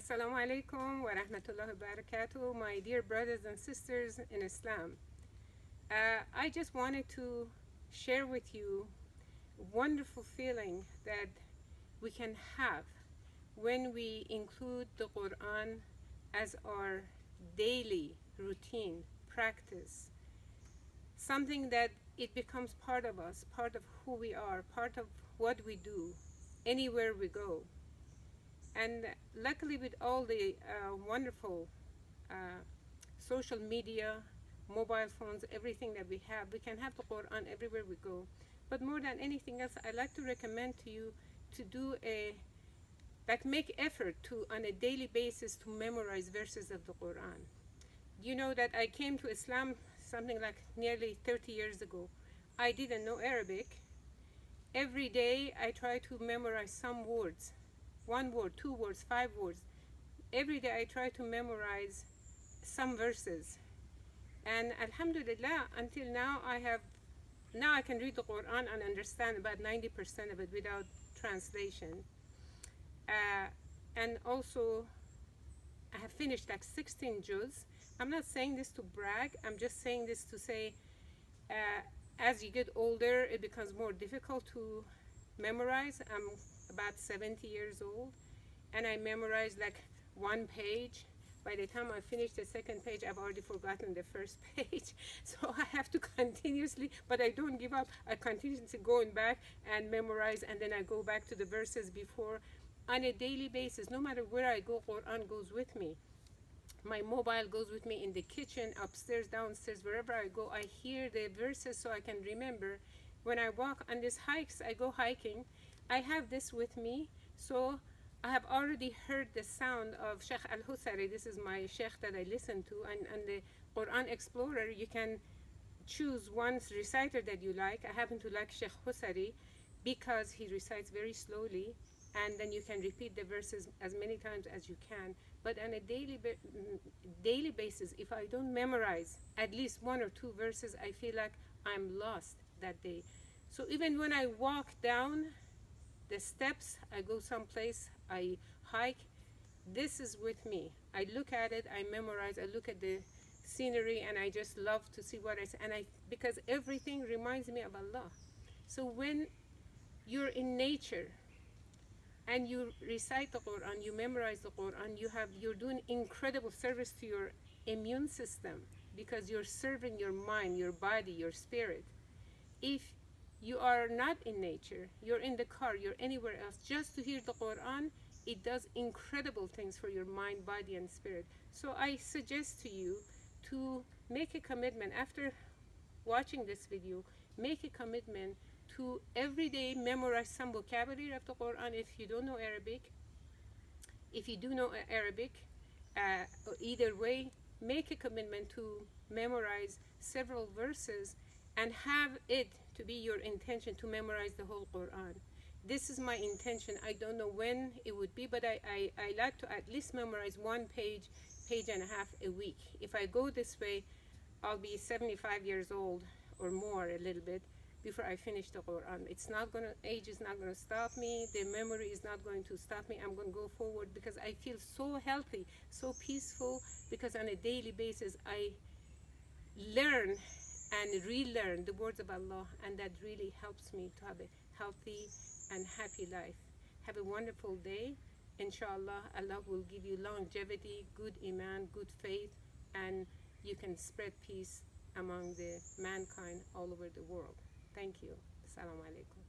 Assalamu alaikum wa rahmatullahi wa barakatuh, my dear brothers and sisters in Islam. I just wanted to share with you a wonderful feeling that we can have when we include the Quran as our daily routine practice, something that it becomes part of us, part of who we are, part of what we do, anywhere we go. And luckily, with all the wonderful social media, mobile phones, everything that we can have the Quran everywhere we go. But more than anything else, I like to recommend to you to do make effort to, on a daily basis, to memorize verses of the Quran. You know that I came to Islam something like nearly 30 years ago. I didn't know Arabic. Every day I try to memorize some words, one word, two words, five words. Every day I try to memorize some verses. And alhamdulillah, until now I can read the Quran and understand about 90% of it without translation. And also, I have finished like 16 juz. I'm not saying this to brag, I'm just saying this to say, as you get older, it becomes more difficult to memorize. I'm about 70 years old, and I memorized like one page. By the time I finish the second page, I've already forgotten the first page. So I have to continuously, but I don't give up. I continuously going back and memorize, and then I go back to the verses before. On a daily basis, no matter where I go, Quran goes with me. My mobile goes with me in the kitchen, upstairs, downstairs, wherever I go. I hear the verses so I can remember. When I walk on these hikes, I go hiking, I have this with me. So I have already heard the sound of Sheikh Al-Husari. This is my sheikh that I listen to. And the Quran Explorer, you can choose one reciter that you like. I happen to like Sheikh Husari because he recites very slowly, and then you can repeat the verses as many times as you can. But on a daily basis, if I don't memorize at least one or two verses, I feel like I'm lost that day. So even when I walk down the steps, I go someplace, I hike, this is with me. I look at it, I memorize, I look at the scenery, and I just love to see what I say. And because everything reminds me of Allah. So when you're in nature and you recite the Quran, you memorize the Quran, you're doing incredible service to your immune system, because you're serving your mind, your body, your spirit. If you are not in nature, you're in the car, you're anywhere else, just to hear the Quran, it does incredible things for your mind, body, and spirit. So I suggest to you to make a commitment after watching this video. Make a commitment to every day memorize some vocabulary of the Quran. If you don't know Arabic, if you do know Arabic, either way, make a commitment to memorize several verses and have it to be your intention to memorize the whole Quran. This is my intention. I don't know when it would be, but I like to at least memorize one page, page and a half a week. If I go this way, I'll be 75 years old or more, a little bit, before I finish the Quran. Age is not gonna stop me. The memory is not going to stop me. I'm gonna go forward because I feel so healthy, so peaceful, because on a daily basis I learn and relearn the words of Allah, and that really helps me to have a healthy and happy life. Have a wonderful day. Inshallah, Allah will give you longevity, good iman, good faith, and you can spread peace among the mankind all over the world. Thank you. Assalamu alaikum.